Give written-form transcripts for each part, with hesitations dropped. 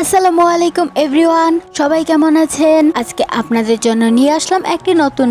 আসসালামু আলাইকুম এভরিওয়ান, সবাই কেমন আছেন? আজকে আপনাদের জন্য নিয়ে আসলাম একটি নতুন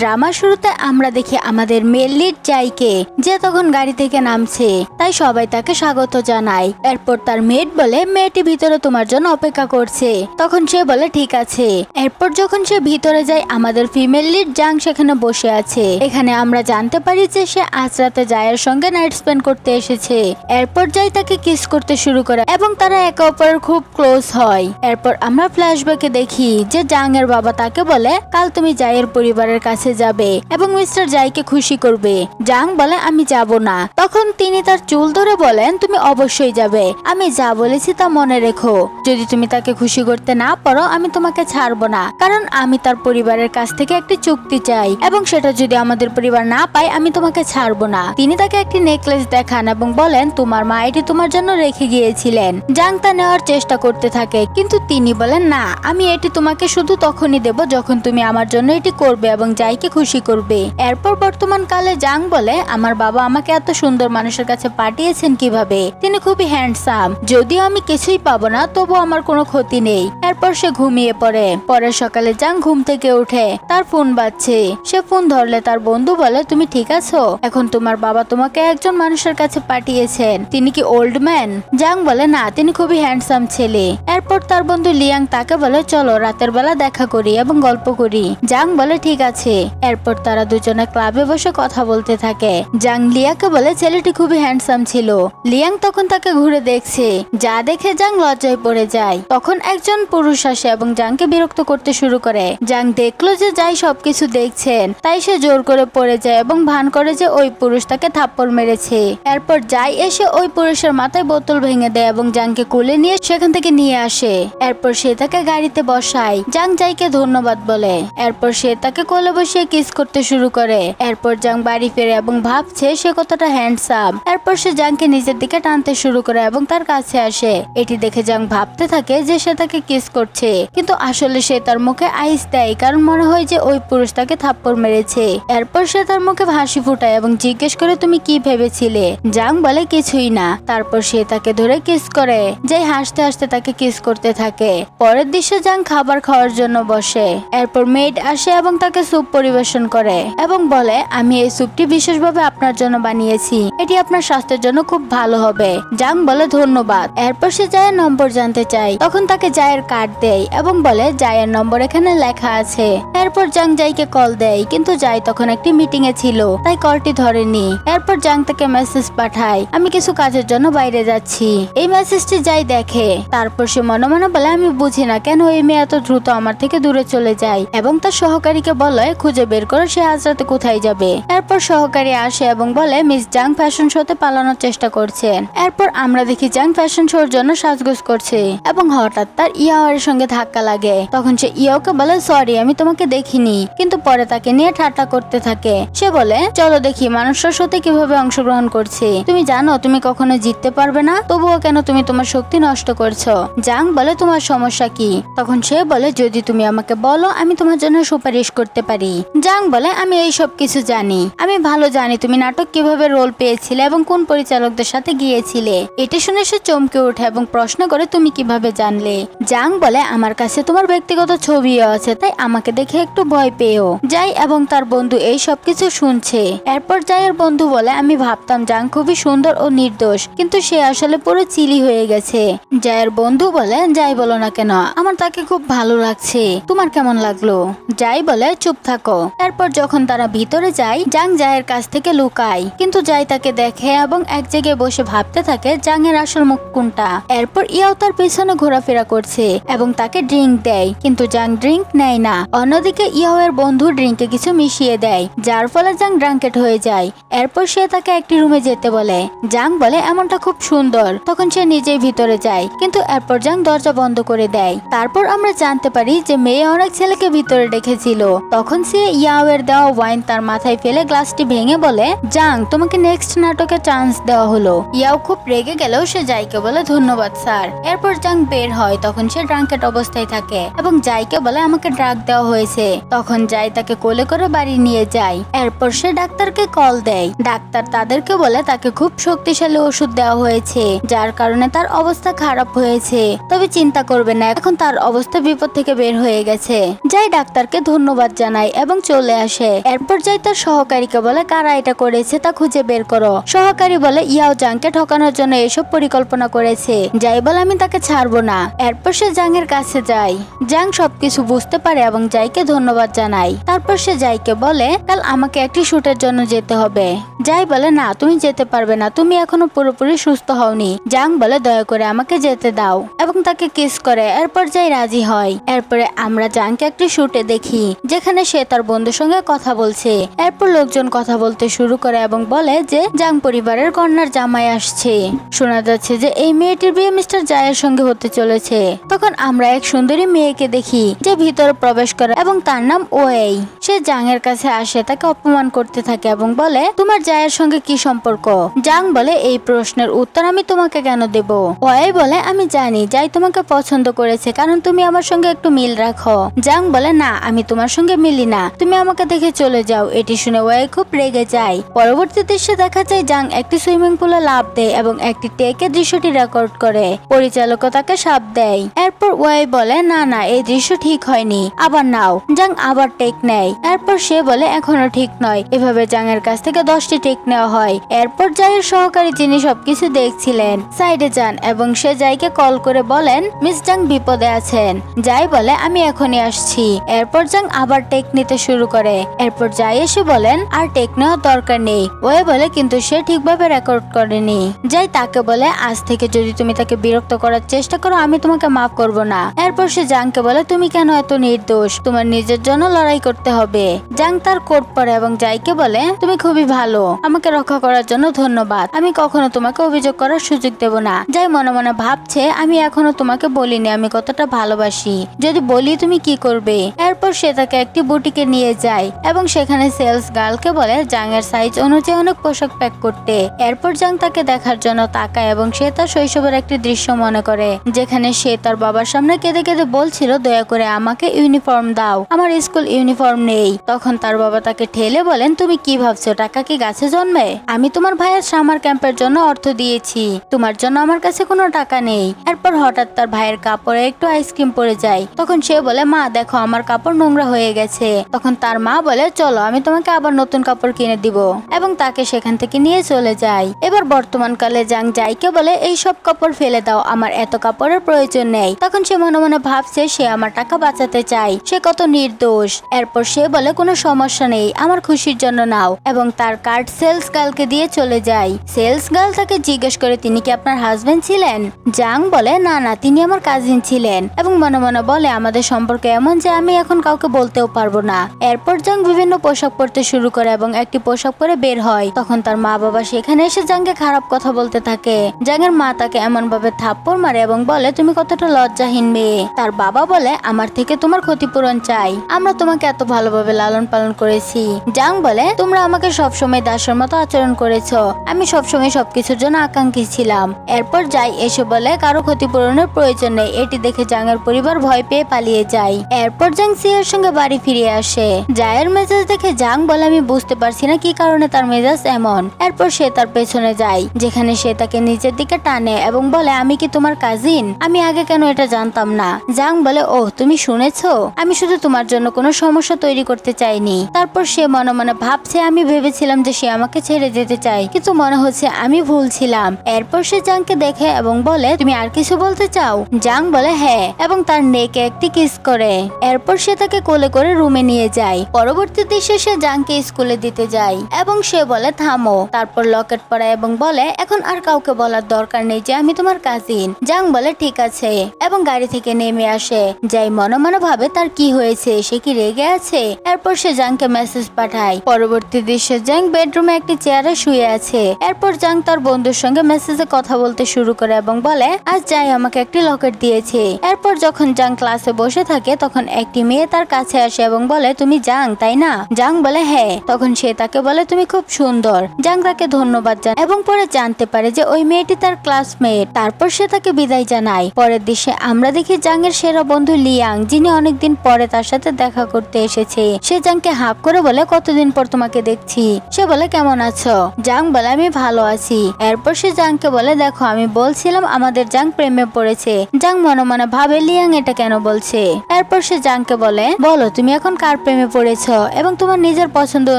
ড্রামা শুরুতে আমরা দেখি আমাদের মেল লিড জাইকে, যে তখন গাড়ি থেকে নামছে, তাই সবাই তাকে স্বাগত জানায়। এরপর তার মেট বলে মেয়েটি ভিতরে তোমার জন্য অপেক্ষা করছে। তখন সে বলে ঠিক আছে। এরপর যখন সে ভিতরে যায় আমাদের ফিমেল লিড জাং সেখানে বসে আছে। এখানে আমরা জানতে পারি যে সে আজ রাতে জায়ের সঙ্গে নাইট স্পেন্ড করতে এসেছে। এরপর যাই তাকে কিস করতে শুরু করে এবং তারা একে অপরের খুব ক্লোজ হয়। এরপর আমরা ফ্ল্যাশব্যাকে দেখি যে জাং এর বাবা তাকে বলে কাল তুমি জায়ের পরিবারের কাছে যাবে এবং মিস্টার জাইকে খুশি করবে। জাং বলে আমি যাব না। তখন তিনি তার চুল ধরে বলেন তুমি অবশ্যই যাবে, আমি যা বলেছি তা মনে রেখো। যদি তুমি তাকে খুশি করতে না পারো আমি তোমাকে ছাড়বো না, কারণ আমি তার পরিবারের কাছ থেকে একটি চুক্তি চাই এবং সেটা যদি আমাদের পরিবার না পায় আমি তোমাকে ছাড়বো না। তিনি তাকে একটি নেকলেস দেখান এবং বলেন তোমার মা এটি তোমার জন্য রেখে গিয়েছিলেন। জাং তা নেওয়ার চেষ্টা করতে থাকে, কিন্তু তিনি বলেন না, আমি এটি তোমাকে শুধু তখনই দেব যখন তুমি আমার জন্য এটি করবে এবং জাইকে খুশি করবে। এরপর বর্তমান কালে জাং বলে আমার বাবা আমাকে এত সুন্দর মানুষের কাছে পাঠিয়েছেন কিভাবে, তিনি খুবই হ্যান্ডসাম, যদিও আমি কিছুই পাবো না তবু আমার কোনো ক্ষতি নেই। এরপর সে ঘুমিয়ে পড়ে। পরের সকালে জাং ঘুম থেকে উঠে, তার ফোন বাজছে। সে ফোন ধরলে তার বন্ধু বলে তুমি ঠিক আছো? এখন তোমার বাবা তোমাকে একজন মানুষের কাছে পাঠিয়েছেন, তিনি কি ওল্ড ম্যান? জাং বলে না, তিনি খুবই হ্যান্ডসাম ছেলে। এরপর তার বন্ধু লিয়াং তাকে বলে চলো রাতের বেলা দেখা করি এবং গল্প করি। জাং বলে ঠিক আছে। এরপর তারা দুজনে ক্লাবে বসে কথা বলতে থাকে। জাং লিয়াকে বলে ছেলেটি খুবই হ্যান্ডসাম ছিল। লিয়াং তখন তাকে ঘুরে দেখছে, যা দেখে জাং লজ্জায় পড়ে যায়। তখন একজন পুরুষ আসে এবং জাংকে বিরক্ত করতে শুরু করে। জাং দেখলো যে যাই সবকিছু দেখছেন, তাই সে জোর করে পড়ে যায় এবং ভান করে যে ওই পুরুষ তাকে থাপ্পড় মেরেছে। এরপর যাই এসে ওই পুরুষের মাথায় বোতল ভেঙে দেয় এবং জাংকে কোলে নিয়ে সেখান থেকে নিয়ে আসে। এরপর সে তাকে গাড়িতে বসায়। জাং জাইকে ধন্যবাদ বলে। এরপর সে তাকে কোলে বসিয়ে কিস করতে শুরু করে। এরপর জাং বাড়ি ফেরে এবং ভাবছে সে কতটা হ্যান্ডসাম। এরপর সে জাংকে নিজের দিকে টানতে শুরু করে এবং তার কাছে আসে। এটি দেখে জাং ভাবতে থাকে যে সে তাকে কিস করছে, কিন্তু আসলে সে তার মুখে আইস দেয়, কারণ মনে হয় যে ওই পুরুষ তাকে থাপ্পড় মেরেছে। এরপর সে তার মুখে হাসি ফুটায় এবং জিজ্ঞেস করে তুমি কি ভেবেছিলে? জাং বলে কিছুই না। তারপর সে তাকে ধরে কিস করে। যাই হাসতে হাসতে তাকে কিস করতে থাকে। পরের দৃশ্যে জাং খাবার খাওয়ার জন্য বসে। এরপর মেড আসে এবং তাকে স্যুপ পরিবেশন করে এবং বলে আমি এই স্যুপটি বিশেষভাবে আপনার জন্য বানিয়েছি, এটি আপনার স্বাস্থ্যের জন্য খুব ভালো হবে। জাং বলে ধন্যবাদ। এরপর সে জায়ের নম্বর জানতে চায়। তখন তাকে জায়ের কার্ড দেয় এবং বলে জায়ের নম্বর এখানে লেখা আছে। এরপর জাং জাইকে কল দেয়, কিন্তু জাই তখন একটি মিটিং এ ছিল, তাই কলটি ধরেনি। এরপর জাং তাকে মেসেজ পাঠায় আমি কিছু কাজের জন্য বাইরে যাচ্ছি। এই মেসেজটি যাই দেখে। তারপর সে মনে মনে বলে আমি বুঝি না কেন এই মেয়ে এত দ্রুত আমার থেকে দূরে চলে যায় এবং তার সহকারীকে বলে খুঁজে বের করে সে আজ রাতে কোথায় যাবে। এরপর সহকারী আসে এবং বলে মিস জাং ফ্যাশন শোতে পালানোর চেষ্টা করছেন। এরপর আমরা দেখি জাং ফ্যাশন শোর জন্য সাজগোজ করছে এবং হঠাৎ তার ইয়াওয়ের সঙ্গে ধাক্কা লাগে। তখন সে ইয়াওকে বলে সরি আমি তোমাকে দেখিনি, কিন্তু পরে তাকে নিয়ে ঠাট্টা করতে থাকে। সে বলে চলো দেখি মানুষরা শোতে কিভাবে অংশগ্রহণ করছে, তুমি জানো তুমি কখনো জিততে পারবে না, তবুও কেন তুমি তোমার শক্তি নষ্ট করছো? জাং বলে তোমার সমস্যা কি? তখন সে বলে যদি তুমি আমাকে বলো আমি তোমার জন্য সুপারিশ করতে পারি। জাং বলে আমি এই সব কিছু জানি, আমি ভালো জানি তুমি নাটক কিভাবে রোল পেয়েছিলে এবং কোন পরিচালকদের সাথে গিয়েছিলে। এটি শুনে সে চমকে ওঠে এবং প্রশ্ন করে তুমি কিভাবে জানলে? জাং বলে আমার কাছে তোমার ব্যক্তিগত ছবিও আছে, তাই আমাকে দেখে একটু ভয় পেও। যাই এবং তার বন্ধু এই সব কিছু শুনছে। এরপর জাইয়ের বন্ধু বলে আমি ভাবতাম জাং খুবই সুন্দর ও নির্দোষ, কিন্তু সে আসলে পুরো চিলি হয়ে গেছে। জাইয়ের বন্ধু বলে যাই বলো না কেন, আমার তাকে খুব ভালো লাগছে, তোমার কেমন লাগলো? যাই বলে চুপ থাকো। এরপর যখন তারা ভিতরে যায় জাং জাইয়ের কাছ থেকে লুকায়, কিন্তু যাই তাকে দেখে এবং এক জায়গায় বসে ভাবতে থাকে জাং এর আসল মুখ কোনটা। এরপর ইয়াও তার পেছনে ঘোরাফেরা করছে এবং তাকে ড্রিঙ্ক দেয়, কিন্তু জাং ড্রিঙ্ক নেয় না। অন্যদিকে ইয়াও এর বন্ধু ড্রিঙ্কে কিছু মিশিয়ে দেয়, যার ফলে জাং ড্রাঙ্কেট হয়ে যায়। এরপর সে তাকে একটি রুমে যেতে বলে। জাং বলে এমনটা খুব সুন্দর। তখন সে নিজেই ভিতরে যায়, কিন্তু এরপর জাং দরজা বন্ধ করে দেয়। তারপর আমরা জানতে পারি যে মেয়ে অনেক ছেলেকে ভিতরে রেখেছিল। তখন সে ইয়াও এর দেওয়া ওয়াইন তার মাথায় ফেলে গ্লাসটি ভেঙে বলে জাং তোমাকে নেক্সট নাটকে চান্স দেওয়া হলো। ইয়াও খুব রেগে গেলেও সে জাইকে বলে ধন্যবাদ স্যার। এরপর জাং বের হয়। তখন সে ড্রাঙ্কেট অবস্থায় থাকে এবং জাইকে বলে আমাকে ড্রাগ দেওয়া হয়েছে। তখন যাই তাকে কোলে করে বাড়ি নিয়ে যায়। এরপর সে ডাক্তারকে কল দেয়। ডাক্তার তাদেরকে বলে তাকে খুব শক্তিশালী ওষুধ দেওয়া হয়েছে, যার কারণে তার অবস্থা খারাপ হয়ে হয়েছে, তবে চিন্তা করবে না, এখন তার অবস্থা বিপদ থেকে বের হয়ে গেছে। যাই ডাক্তারকে ধন্যবাদ জানায় এবং চলে আসে। এরপর যাই তার সহকারীকে বলে কারা এটা করেছে তা খুঁজে বের করো। সহকারী বলে ইয়াও জাংকে ঠকানোর জন্য এসব পরিকল্পনা করেছে। যাই বলে আমি তাকে ছাড়বো না। এরপর সে জাংয়ের কাছে যায়। জাং সবকিছু বুঝতে পারে এবং যাইকে ধন্যবাদ জানায়। তারপর সে যাইকে বলে কাল আমাকে একটি শুটের জন্য যেতে হবে। যাই বলে না, তুমি যেতে পারবে না, তুমি এখনো পুরোপুরি সুস্থ হওনি। জাং বলে দয়া করে আমাকে যেতে দাও এবং তাকে কিস করে। এরপর যাই রাজি হয়। এরপরে আমরা জাংকে একটি শুটে দেখি যেখানে সে তার বন্ধুর সঙ্গে কথা বলছে। এরপর লোকজন কথা বলতে শুরু করে এবং বলে যে জাং পরিবারের কন্যার জামাই আসছে। শোনা যাচ্ছে যে এই মেয়েটির বিয়ে মিস্টার জায়ের সঙ্গে হতে চলেছে। তখন আমরা এক সুন্দরী মেয়েকে দেখি যে ভিতরে প্রবেশ করে এবং তার নাম ওয়েই। সে জাংয়ের কাছে আসে, তাকে অপমান করতে থাকে এবং বলে তোমার জায়ের সঙ্গে কি সম্পর্ক? জাং বলে এই প্রশ্নের উত্তর আমি তোমাকে কেন দেব? ওয়েই বলে আমি জানি যাই তোমাকে পছন্দ করেছে কারণ তুমি আমার সঙ্গে একটু মিল রাখো। জাং বলে না, আমি তোমার সঙ্গে মিলি না, তুমি আমাকে দেখে চলে যাও। এটি শুনে ওয়েই খুব রেগে যায়। পরবর্তী দৃশ্যে দেখা যায় জাং একটি সুইমিং পুলে লাফ দেয় এবং একটি টেকে দৃশ্যটি রেকর্ড করে। পরিচালকও তাকে শাপ দেয়। এরপর ওয়েই বলে না না, এই দৃশ্য ঠিক হয়নি, আবার নাও। জাং আবার টেক নেয়। এরপর সে বলে এখনো ঠিক নয়। এভাবে জাংয়ের কাছ থেকে 10টি টেক নেওয়া হয়। এরপর জাইয়ের সহকারী যিনি সবকিছু দেখছিলেন সাইডে যান এবং সে জাইকে কল করে বলেন মিস জাং বিপদে আছেন। যাই বলে আমি এখনই আসছি। এরপর জাং আবার টেক নিতে শুরু করে। এরপর যাই এসে বলেন আর টেক নেওয়ার দরকার নেই। ওয়ে বলে কিন্তু সে ঠিকভাবে রেকর্ড করেনি। যাই তাকে বলে আজ থেকে যদি তুমি তাকে বিরক্ত করার চেষ্টা করো আমি তোমাকে মাফ করব না। এরপর সে জাংকে বলে তুমি কেন এত নির্দোষ, তোমার নিজের জন্য লড়াই করতে হবে। জাং তার কোট পরে এবং যাইকে বলে তুমি খুবই ভালো, আমাকে রক্ষা করার জন্য ধন্যবাদ, আমি কখনো তোমাকে অভিযোগ করার সুযোগ দেব না। যাই মনে মনে ভাবছে আমি এখনো তোমাকে বলিনি আমি কতটা ভালোবাসি, যদি বলি তুমি কি করবে। এরপর সে তাকে একটি বুটিকে নিয়ে যায় এবং সেখানে সেলস গার্লকে বলে জাং এর সাইজ অনুযায়ী অনেক পোশাক প্যাক করতে। এরপর জাং তাকে দেখার জন্য তাকায় এবং সে তার শৈশবের একটি দৃশ্য মনে করে যেখানে সে তার বাবার সামনে কেঁদে কেঁদে বলছিল দয়া করে আমাকে ইউনিফর্ম দাও, আমার স্কুল ইউনিফর্ম নেই। তখন তার বাবা তাকে ঠেলে বলেন তুমি কি ভাবছো টাকা কি গাছে জন্মে? আমি তোমার ভাইয়ের সামার ক্যাম্পের জন্য অর্থ দিয়েছি, তোমার জন্য আমার কাছে কোনো টাকা নেই। এরপর হঠাৎ তার ভাইয়ের কাপড়ে একটু আইসক্রিম পড়ে যায়। তখন সে বলে মা দেখো আমার কাপড় নোংরা হয়ে গেছে। তখন তার মা বলে চলো আমি তোমাকে আবার নতুন কাপড় কিনে দিব এবং তাকে সেখান থেকে নিয়ে চলে যায়। এবার বর্তমানকালে জাং যাইকে বলে এই সব কাপড় ফেলে দাও, আমার এত কাপড়ের প্রয়োজন নেই। তখন সে মনে মনে ভাবছে সে আমার টাকা বাঁচাতে চায়, সে কত নির্দোষ। এরপর সে বলে কোনো সমস্যা নেই, আমার খুশির জন্য নাও এবং তার কার্ড সেলস গার্লকে দিয়ে চলে যায়। সেলস গার্ল তাকে জিজ্ঞেস করে তিনি কি আপনার হাজবেন্ড ছিলেন? জাং বলে না না, তিনি আমার কাজিন ছিলেন এবং মনে মনে বলে আমাদের সম্পর্ক এমন যে আমি এখন কাউকে বলতেও পারবো না। এরপর জাং বিভিন্ন পোশাক পরতে শুরু করে এবং একটি পোশাক পরে বের হয়। তখন তার মা বাবা সেখানে এসে জাংকে খারাপ কথা বলতে থাকে। জাংয়ের মা তাকে এমন ভাবে থাপ্পড় মারে এবং বলে তুমি কতটা লজ্জাহীন মেয়ে। তার বাবা বলে আমার থেকে তোমার ক্ষতিপূরণ চাই, আমরা তোমাকে এত ভালোভাবে লালন পালন করেছি। জাং বলে তোমরা আমাকে সবসময় দাসের মতো আচরণ করেছো, আমি সবসময় সবকিছুর জন্য আকাঙ্ক্ষী ছিলাম। এরপর যাই এসে বলে কারো ক্ষতিপূরণের প্রয়োজন নেই। এটি দেখে জাংয়ের পরিবার ভয় পেয়ে পালিয়ে যায়। এরপর জাং সিয়ের সঙ্গে বাড়ি ফিরে আসে। জায়ের মেজাজ দেখে জাং বলে আমি বুঝতে পারছি না কি কারণে তার মেজাজ এমন। এরপর সে তার পেছনে যায় যেখানে সে তাকে নিজের দিকে টানে এবং বলে আমি কি তোমার কাজিন? আমি আগে কেন এটা জানতাম না। জাং বলে ওহ তুমি শুনেছো, আমি শুধু তোমার জন্য কোনো সমস্যা তৈরি করতে চাইনি। তারপর সে মনে মনে ভাবছে আমি ভেবেছিলাম যে সে আমাকে ছেড়ে যেতে চায় কিন্তু মনে হচ্ছে আমি ভুল ছিলাম। এরপর সে জাংকে দেখে এবং বলে তুমি আর কিছু বলতে চাও? জাং বলে হ্যাঁ এবং তার নেকে একটি কিস করে। এরপর সে তাকে কোলে করে রুমে নিয়ে যায়। পরবর্তী দৃশ্যে সে জাংকে স্কুলে দিতে যায় এবং সে বলে থামো। তারপর লকেট পরায় এবং বলে এখন আর কাউকে বলার দরকার নেই যে আমি তোমার কাজিন। জাং বলে ঠিক আছে এবং গাড়ি থেকে নেমে আসে। যাই মনে মনে ভাবে তার কি হয়েছে, সে কি রেগে আছে। এরপর সে জাংকে মেসেজ পাঠায়। পরবর্তী দৃশ্যে জাং বেডরুমে একটি চেয়ারে শুয়ে আছে। এরপর জাং তার বন্ধুর সঙ্গে মেসেজে কথা বলতে শুরু করে এবং বলে আজ যাই আমাকে একটি লকেট দিয়েছে। এরপর যখন জাং ক্লাসে বসে থাকে তখন একটি মেয়ে তার কাছে আসে এবং বলে তুমি জাং তাই না? জাং বলে হ্যাঁ। তখন সে তাকে বলে তুমি খুব সুন্দর। জাং তাকে ধন্যবাদ জানায় এবং পরে জানতে পারে যে ওই মেয়েটি তার ক্লাসমেট। তারপর সে তাকে বিদায় জানায়। পরের দৃশ্যে আমরা দেখি জাং এর সেরা বন্ধু লিয়াং যিনি অনেকদিন পরে তার সাথে দেখা করতে এসেছে। সে জাংকে হাঁক করে বলে কতদিন পর তোমাকে দেখছি। সে বলে কেমন আছো? জাং বলে আমি ভালো আছি। এরপর সে জাংকে বলে দেখো আমি বলছিলাম আমাদের জাং প্রেমে পড়েছে। জাং মনে মনে ভাবে লিয়াং এটা কেন বলছে। এরপর সে জাংকে বলে বলো তুমি এখন কার প্রেমে পড়েছো এবং তোমার নিজের পছন্দ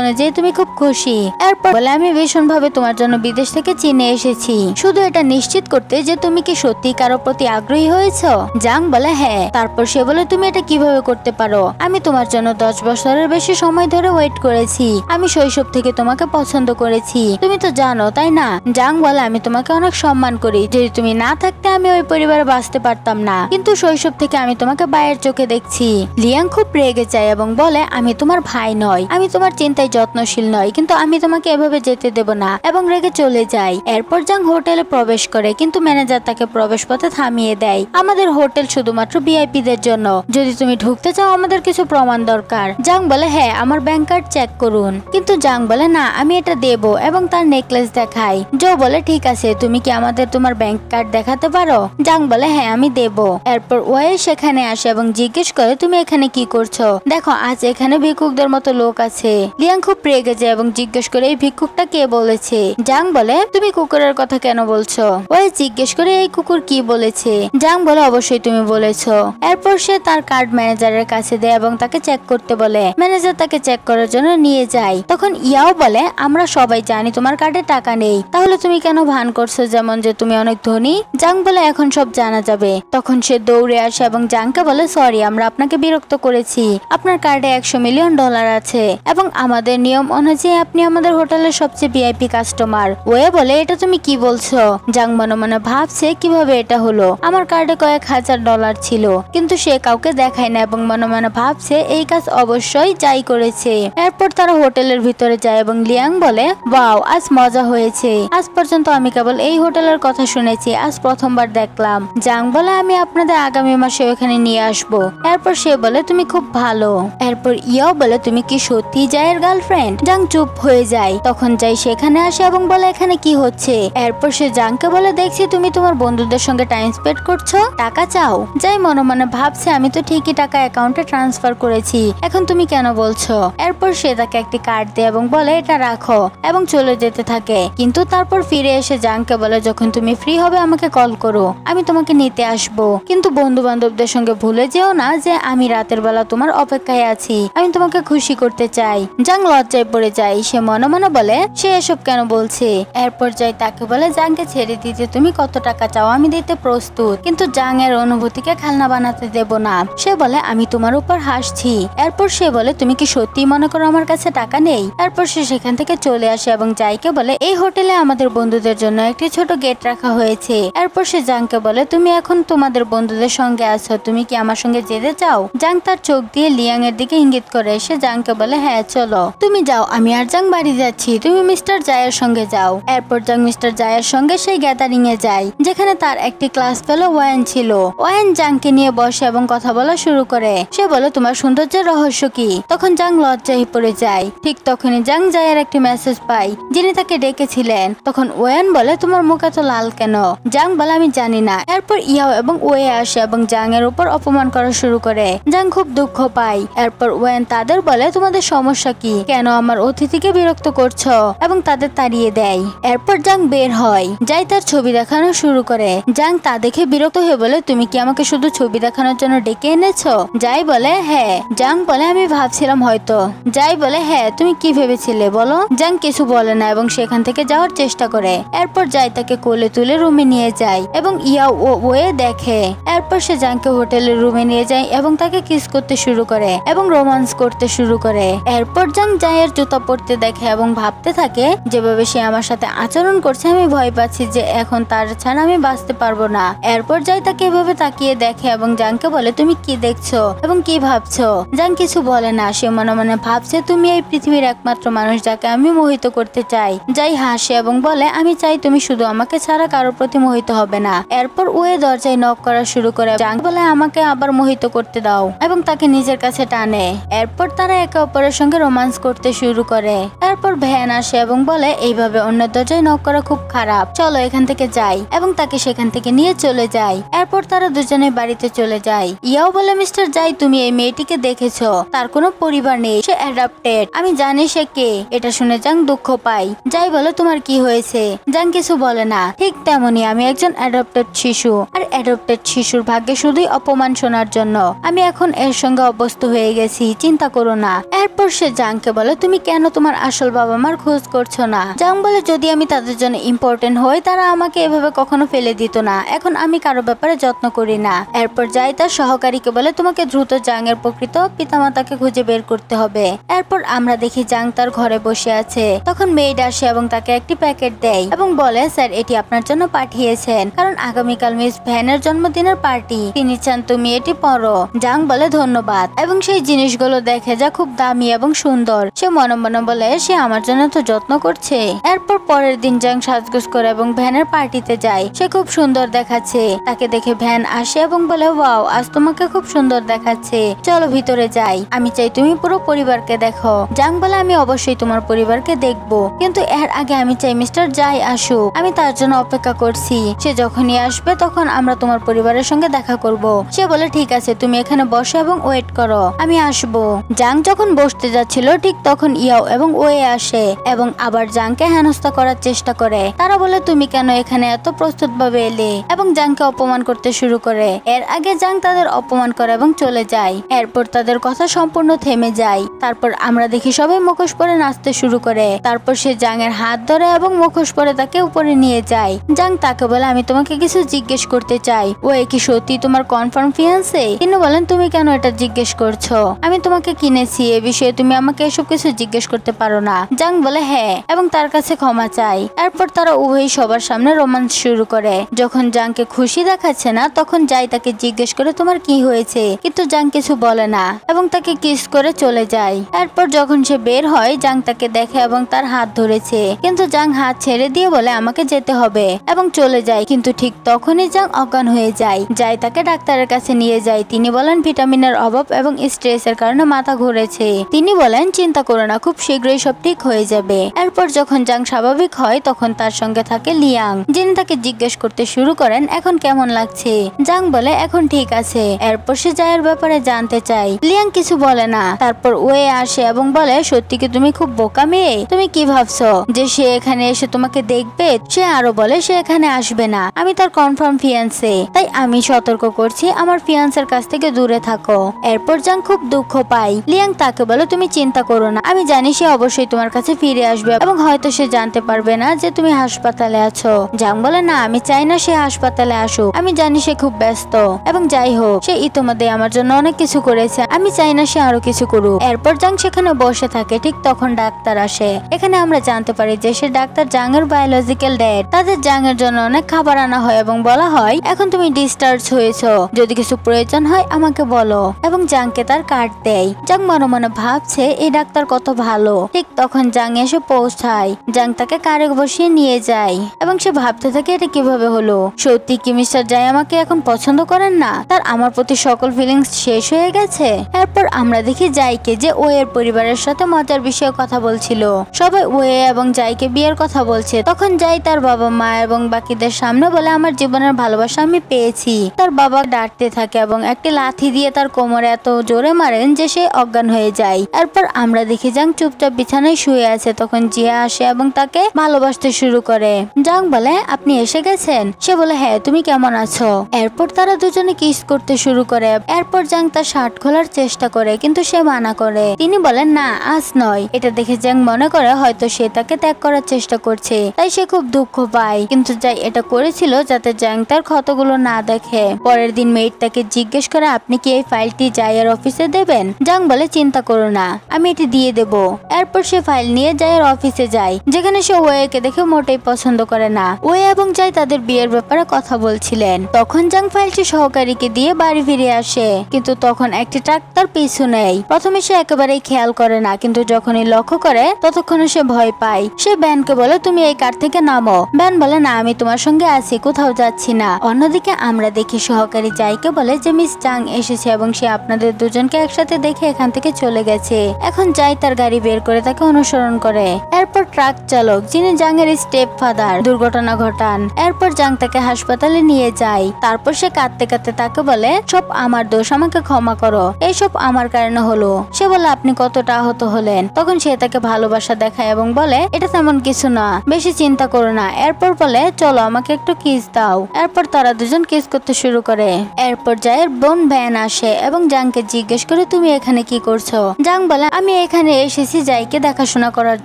অনুযায়ী তুমি খুব খুশি। এরপর বলে আমি ভীষণ ভাবে তোমার জন্য বিদেশ থেকে চীনে এসেছি শুধু এটা নিশ্চিত করতে যে তুমি কি সত্যি কারো প্রতি আগ্রহী হয়েছো। জাং বলে হ্যাঁ। তারপর সে বলে তুমি এটা কিভাবে করতে পারো? আমি তোমার জন্য 10 বছরের বেশি সময় ধরে ওয়েট করেছি। আমি শৈশব থেকে তোমাকে পছন্দ করেছি, তুমি তো জানো তাই না? জাং বলে আমি তোমাকে অনেক সম্মান করি, যদি তুমি না থাকতে আমি ওই পরিবারে বাঁচতে পারতাম না, কিন্তু শৈশব থেকে আমি তোমাকে ভাইয়ের চোখে দেখছি। লিয়াং খুব রেগে যায় এবং বলে আমি তোমার ভাই নয়, আমি তোমার চিন্তায় যত্নশীল নয়, কিন্তু আমি তোমাকে এভাবে যেতে দেব না এবং রেগে চলে যায়। এরপর জাং হোটেলে প্রবেশ করে কিন্তু ম্যানেজার তাকে প্রবেশ পথে থামিয়ে দেয়। আমাদের হোটেল শুধুমাত্র ভিআইপি দের জন্য, যদি তুমি ঢুকতে চাও আমাদের কিছু প্রমাণ দরকার। জাং বলে হ্যাঁ আমার ব্যাংক কার্ড চেক করুন, কিন্তু জাং বলে না আমি এটা দেব এবং তার নেকলেস দেখায়। জো বলে ঠিক আছে তুমি কি আমাদের তোমার ব্যাংক কার্ড দেখাতে পারো? জাং বলে হ্যাঁ আমি দেব। এরপর ওয়ে সেখানে আসে এবং জিজ্ঞেস করে তুমি এখানে কি করছো? দেখো আজ এখানে ভিক্ষুকদের মতো লোক আছে। লিয়াং খুব রেগে যায় এবং জিজ্ঞেস করে এই ভিক্ষুকটা কে বলেছে? জাং বলে তুমি কুকুরের কথা কেন বলছো? ওয়ে জিজ্ঞেস করে এই কুকুর কি বলেছে? জাং বলে অবশ্যই তুমি বলেছো। এরপর সে তার কার্ড ম্যানেজারের কাছে দেয় এবং তাকে চেক করতে বলে। ম্যানেজার তাকে চেক করার জন্য নিয়ে যায়। তখন ইয়াও বলে আমরা সবাই জানি তোমার কার্ডে টাকা নেই, তাহলে তুমি কেন ভান করছো যেমন যে তুমি অনেক ধনী? জাং বলে এখন সব জানা যাবে। তখন সে দৌড়ে আসে এবং জাংকে বলে সরি আমরা আপনাকে বিরক্ত করেছি, আপনার কার্ডে $100 মিলিয়ন আছে এবং আমাদের নিয়ম অনুযায়ী আপনি আমাদের হোটেলের সবচেয়ে ভিআইপি কাস্টমার। ওয়ে বলে এটা তুমি কি বলছো? জাং মনে মনে ভাবছে কিভাবে এটা হলো, আমার কার্ডে কয়েক হাজার ডলার ছিল কিন্তু সে কাউকে দেখায় না এবং মনে মনে ভাবছে এই কাজ অবশ্যই যাই করেছে। এরপর তারা হোটেলের ভিতরে যায় এবং লিয়াং বলে ওয়াও আজ মজা হয়েছে, আজ পর্যন্ত আমি কেবল এই হোটেলের কথা শুনেছি, আজ প্রথমবার দেখলাম। জাং বলে আমি আপনাদের আগামী মাসে ওখানে নিয়ে আসবো। এরপর সে বলে তুমি খুব ভালো। এরপর ইয়াও বলে তুমি কি সত্যি জায়ের গার্লফ্রেন্ড? জাং চুপ হয়ে যায়। তখন যাই সেখানে আসে এবং বলে এখানে কি হচ্ছে? এরপর সে জাংকে বলে দেখছি তুমি তোমার বন্ধুদের সঙ্গে টাইম স্পেন্ড করছো, টাকা চাও। যাই মনে মনে ভাবছে আমি তো ঠিকই টাকা অ্যাকাউন্টে ট্রান্সফার করেছি, এখন তুমি কেন বলছো? এরপর সে তাকে একটি কার্ড দেয় এবং বলে এটা রাখো এবং চলে যেতে থাকে। কিন্তু তারপর ফিরে এসে জাংকে বলে যখন তুমি ফ্রি হবে আমাকে কল করো, আমি তোমাকে নিতে আসবো, কিন্তু বন্ধু বান্ধবদের সঙ্গে ভুলে যেও না যে আমি রাতের বেলা তোমার অপেক্ষায় আছি, আমি তোমাকে খুশি করতে চাই। জাং লজ্জায় পড়ে যায়, সে মনে মনে বলে সে এসব কেন বলছে। এরপর যাই তাকে বলে জাংকে ছেড়ে দিতে তুমি কত টাকা চাও আমি দিতে প্রস্তুত, কিন্তু জাং এর অনুভূতিকে খেলনা বানাতে দেব না। সে বলে আমি তোমার উপর হাসছি। এরপর সে বলে তুমি কি সত্যি মনে করো আমার কাছে টাকা নেই? এরপর সে সেখান থেকে চলে আসে এবং জাইকে বলে এই হোটেলে আমাদের বন্ধুদের জন্য একটি ছোট গেট রাখা হয়েছে। এরপর সে জাংকে বলে তুমি এখন তোমাদের বন্ধুদের সঙ্গে আছো, তুমি কি আমার সঙ্গে যেতে চাও? জাং তার চোখ দিয়ে লিয়াং এর দিকে ইঙ্গিত করে। সে জাংকে বলে হ্যাঁ চলো তুমি যাও, আমি আর জাং বাড়ি যাচ্ছি, তুমি মিস্টার জায়ের সঙ্গে যাও। এরপর জাং মিস্টার জায়ের সঙ্গে সেই গ্যাদারিং এ যায় যেখানে তার একটি ক্লাস ফেলো ওয়ান ছিল। ওয়ান জাংকে নিয়ে বসে এবং কথা বলা শুরু করে। সে বলে তোমার সৌন্দর্যের রহস্য কি? তখন জাং লজ্জায় পড়ে যায়। ঠিক তখনই জাং জায়ের একটি মেসেজ পায় যিনি তাকে ডেকেছিলেন। তখন ওয়ান বলে তোমার মুখ এত লাল কেন? জাং বলে আমি জানি না। এরপর ইয়াও এবং ওয়ে আসে এবং জাং এর উপর অপমান করা শুরু করে। জাং খুব দুঃখ পায়। এরপর ওয়ান তাদের বলে তোমাদের সমস্যা কি, কেন আমার অতিথিকে বিরক্ত করছো, এবং তাদের তাড়িয়ে দেয়। এরপর জাং বের হয়। যাই তার ছবি দেখানো শুরু করে। জাং তা দেখে বিরক্ত হয়ে বলে তুমি কি আমাকে শুধু ছবি দেখানোর জন্য ডেকে এনেছো? যাই বলে হ্যাঁ। জাং বলে আমি ভাবছিলাম হয়তো। যাই বলে হ্যাঁ তুমি কি ভেবেছিলে বলো? জাং কিছু বলে না এবং সেখান থেকে যাওয়ার চেষ্টা করে। এরপর যাই তাকে কোলে তুলে রুমে নিয়ে যায় এবং ইয়াও ও ওয়ে দেখে। এরপর সে জাংকে হোটেলের রুমে নিয়ে যায় এবং তাকে কিস করতে শুরু করে এবং রোমান্স করতে শুরু করে। এরপর জাং জায়ের জুতা পরতে দেখে এবং ভাবতে থাকে যেভাবে সে আমার সাথে আচরণ করছে আমি ভয় পাচ্ছি যে এখন তার ছাড়া আমি বাঁচতে পারবো না। এরপর যাই তাকে এভাবে তাকিয়ে দেখে এবং জাংকে বলে তুমি কি দেখছো এবং কি ভাবছো? জাং কিছু বলে না। সে মনে মনে ভাবছে তুমি এই পৃথিবীর একমাত্র মানুষ যাকে আমি মোহিত করতে চাই। যাই হাসে এবং বলে আমি চাই তুমি শুধু আমাকে ছাড়া কারোর প্রতি মোহিত হবে না। এরপর ওয়ে দরজায় নক করা শুরু করে। জাং বলে আমাকে আবার মোহিত করতে দাও এবং তাকে নিজের কাছে টানে। এরপর তারা একে অপরের সঙ্গে রোমান্স করতে শুরু করে। এরপর ভ্যান আসে এবং বলে এইভাবে অন্য দরজায় নক করা খুব খারাপ, চলো এখান থেকে যাই, এবং তাকে সেখান থেকে নিয়ে চলে যায়। এরপর তারা দুজনে বাড়িতে চলে যায়। ইয়াও বলে মিস্টার জাই তুমি এই মেয়েটিকে দেখেছো, তার কোনো পরিবার নেই, সে অ্যাডাপ্টেড, আমি জানি সে কে, এটা এটা শুনে জাং দুঃখ পায়। যাই বলে তোমার কি হয়েছে? জাং কিছু বলে না। ঠিক তেমনি আমি একজন অ্যাডপ্টেড শিশু, আর অ্যাডপ্টেড শিশুর ভাগ্যে শুধুই অপমান শোনার জন্য আমি এখন এর সঙ্গে অভ্যস্ত হয়ে গেছি, চিন্তা করো না। এরপর সে জাংকে বলে তুমি কেন তোমার আসল বাবা মার খোঁজ করছো না? জাং বলে যদি আমি তাদের জন্য ইম্পর্টেন্ট হই তারা আমাকে এভাবে কখনো ফেলে দিত না, এখন আমি কারো ব্যাপারে যত্ন করি না। এরপর যাই তার সহকারীকে বলে তোমাকে দ্রুত জাং এর প্রকৃত পিতামাতাকে খুঁজে বের করতে হবে। এরপর আমরা দেখি জাং তার ঘরে বসে আছে। তখন মেইড আসে এবং তাকে একটি প্যাকেট দেয় এবং বলে স্যার এটি আপনার জন্য পাঠিয়েছেন, কারণ আগামীকাল মিস ভ্যানের জন্মদিনের পার্টি, তিনি চান তুমি এটি পরো। জাং বলে ধন্যবাদ এবং সেই জিনিসগুলো দেখে যা খুব দামি এবং সুন্দর। সে মনে মনে বলে সে আমার জন্য তো যত্ন করছে। এরপর পরের দিন জাং সাজগোজ করে এবং ভ্যানের পার্টিতে যায়। সে খুব সুন্দর দেখাচ্ছে। তাকে দেখে ভ্যান আসে এবং বলে ওয়াও আজ তোমাকে খুব সুন্দর দেখাচ্ছে, চলো ভিতরে যাই, আমি চাই তুমি পুরো পরিবারকে দেখো। জাং বলে আমি অবশ্যই তোমার পরিবারকে দেখবো, কিন্তু এর আগে আমি চাই মিস্টার যাই আসুক, আমি তার জন্য অপেক্ষা করছি। সে যখনই আসবে তখন আমরা তোমার পরিবারের সঙ্গে দেখা করব। সে বলে ঠিক আছে, তুমি এখানে বসো এবং ওয়েট করো, আমি আসবো। জাং যখন বসতে যাচ্ছিল ঠিক তখন ইয়াও এবং ওয়ে আসে এবং আবার জাংকে হেনস্থা করার চেষ্টা করে। তারা বলে তুমি কেন এখানে এত প্রস্তুত ভাবে এলে, এবং জাংকে অপমান করতে শুরু করে। এর আগে জাং তাদের অপমান করে এবং চলে যায়। এরপর তাদের কথা সম্পূর্ণ থেমে যায়। তারপর আমরা দেখি সবাই মুখোশ পরে নাচতে শুরু করে। তারপর সে জাং এর হাত ধরে এবং মুখোশ পরে তাকে উপরে নিয়ে যায়। জাং তাকে বলে আমি তোমাকে কিছু জিজ্ঞেস করতে চাই, ও কি সত্যি তোমার কনফার্ম ফিয়ান্সে? তিনি বলেন তুমি কেন এটা জিজ্ঞেস করছো? আমি তোমাকে কিনেছি, এ বিষয়ে তুমি আমাকে এসব কিছু জিজ্ঞেস করতে পারো না। জাং বলে হ্যাঁ এবং তার কাছে ক্ষমা চাই। এরপর তারা উভয়ই সবার সামনে রোমান্স শুরু করে। যখন জাংকে খুশি দেখাচ্ছে না তখন যাই তাকে জিজ্ঞেস করে তোমার কি হয়েছে, কিন্তু জাং কিছু বলে না এবং তাকে কিস করে চলে যায়। এরপর যখন সে বের হয় জাং তাকে দেখে এবং তার হাত ধরেছে, কিন্তু জাং হাত ছেড়ে দিয়ে বলে আমাকে যেতে হবে এবং চলে যায়। কিন্তু ঠিক তখনই জাং অজ্ঞান হয়ে যায়। যাই তাকে ডাক্তারের কাছে নিয়ে যায়। তিনি বলেন ভিটামিনের অভাব এবং স্ট্রেসের কারণে মাথা ঘুরেছে। তিনি বলেন চিন্তা করো না, খুব শীঘ্রই সব ঠিক হয়ে যাবে। এরপর যখন জাং স্বাভাবিক হয় তখন তার সঙ্গে থাকে লিয়াং, যিনি তাকে জিজ্ঞেস করতে শুরু করেন এখন কেমন লাগছে। জাং বলে এখন ঠিক আছে। এরপর সে জায়ের ব্যাপারে জানতে চায়। লিয়াং কিছু বলে না। তারপর ওয়ে আসে এবং বলে সত্যি কি তুমি খুব বোকা মেয়ে, তুমি কি ভাবছো যে সে এখানে এসে তোমাকে দেখবে? সে আরো বলে সে এখানে আসবে না, আমি তার কনফার্ম ফিয়ান্সে, তাই আমি সতর্ক করছি আমার ফিয়ান্সের কাছ থেকে দূরে থাকো। এরপর জাং খুব দুঃখ পায়। লিয়াং তাকে বলে তুমি চিন্তা করো না, আমি জানি সে অবশ্যই তোমার কাছে ফিরে আসবে এবং হয়তো সে জানতে পারবে না যে তুমি হাসপাতালে আছো। জাং বলে না, আমি চাই না সে হাসপাতালে আসুক, আমি জানি সে খুব ব্যস্ত এবং যাই হোক সে ইতিমধ্যে আমার জন্য অনেক কিছু করেছে, আমি চাই না সে আরো কিছু করুক। এরপর জাং সেখানে বসে থাকে। ঠিক তখন ডাক্তার আসে। এখানে আমরা জানতে পারি যে সে ডাক্তার জাং এর বায়োলজিক্যাল ড্যাড। তাদের জাং এর জন্য অনেক খাবার আনা হয় এবং বলা হয় এখন তুমি ডিসচার্জ হয়েছো, যদি কিছু প্রয়োজন হয় আমাকে বলো, এবং জাংকে তার কার্ড দেয়। জাং মনে মনে ভাবছে এই ডাক্তার কত ভালো। ঠিক তখন জাং এসে পৌঁছায়। জাং তাকে কারে বসিয়ে নিয়ে যায় এবং সে ভাবতে থাকে এটা কিভাবে হলো, সত্যি কি মিস্টার জাই আমাকে এখন পছন্দ করেন না, তার আমার প্রতি সকল ফিলিংস শেষ হয়ে গেছে। এরপর আমরা দেখি জাইকে যে ওয়ে এর পরিবারের সাথে মজার বিষয়ে কথা বলছিল। সবাই ওয়ে এবং জাইকে বিয়ের কথা বলছে। তখন যাই তার বাবা মা এবং বাকিদের সামনে বলে আমার জীবনের ভালোবাসা আমি পেয়েছি। তার বাবা ডাকতে থাকে এবং একটি লাথি দিয়ে তার কোমরে এত জোরে মারেন যে সে অজ্ঞান হয়ে যায়। এরপর আমরা দেখি জাং চুপচাপ বিছানায় শুয়ে আছে। তখন জিয়া আসে এবং তাকে ভালোবাসতে শুরু করে। জাং বলে আপনি এসে গেছেন? সে বলে হ্যাঁ, তুমি কেমন আছো? এরপর তারা দুজনে কিস করতে শুরু করে। এরপর জাং তার শার্ট খোলার চেষ্টা করে কিন্তু সে মানা করে। তিনি বলেন না আজ নয়। এটা দেখে জাং মনে করে হয়তো সে তাকে ত্যাগ করার চেষ্টা করছে, তাই সে খুব দুঃখ পায়। কিন্তু যাই এটা করেছিল যাতে জাং তার ক্ষতগুলো না দেখে। পরের দিন মেইড তাকে জিজ্ঞেস করে আপনি কি এই ফাইলটি জাইয়ের অফিসে দেবেন? জাং বলে চিন্তা করো না, আমি এটি দিয়ে দেব। এরপর সে ফাইল নিয়ে জাইয়ের অফিসে যায়, যেখানে সে ওয়েকে দেখে মোটেই পছন্দ করে না। ওয়ে এবং জাই তাদের বিয়ের ব্যাপারে কথা বলছিলেন। তখন জাং ফাইলটি সহকারীকে দিয়ে বাড়ি ফিরে আসে, কিন্তু তখন একটি ট্রাক তার পিছু নেয়। প্রথমে সে একেবারেই খেয়াল করে না, কিন্তু যখনই লক্ষ্য করে ততক্ষণে সে ভয় পায়। সে ব্যানকে বলে তুমি এই কার থেকে নামো। ব্যান বলে না, আমি তোমার সঙ্গে আছি, কোথাও যাচ্ছি না। অন্যদিকে আমরা দেখি সহকারী জাইকে বলে যে মিস জাং এসেছে এবং সে আপনাদের দুজনকে একসাথে দেখে এখান থেকে চলে গেছে। এখন যাই তার গাড়ি বের করে তাকে অনুসরণ করে। এরপর ট্রাক চালক, যিনি জাং এর স্টেপ ফাদার, দুর্ঘটনা ঘটান। এরপর জাং তাকে হাসপাতালে নিয়ে যায়। তারপর সে কাঁদতে কাঁদতে তাকে বলে সব আমার দোষ, আমাকে ক্ষমা করো, এইসব আমার কারণে হলো। সে বলে আপনি কতটা আহত হলেন? তখন সে তাকে ভালোবাসা দেখায় এবং বলে এটা তেমন কিছু না, বেশি চিন্তা করো না। এরপর বলে চলো আমাকে একটু কিস দাও। এরপর তারা দুজন কিস করতে শুরু করে। এরপর জায়ের বোন ভ্যান আসে এবং জাংকে জিজ্ঞেস করে তুমি এখানে কি করছো। জাং বলে আমি এখানে এসেছি জাইকে দেখাশোনা করার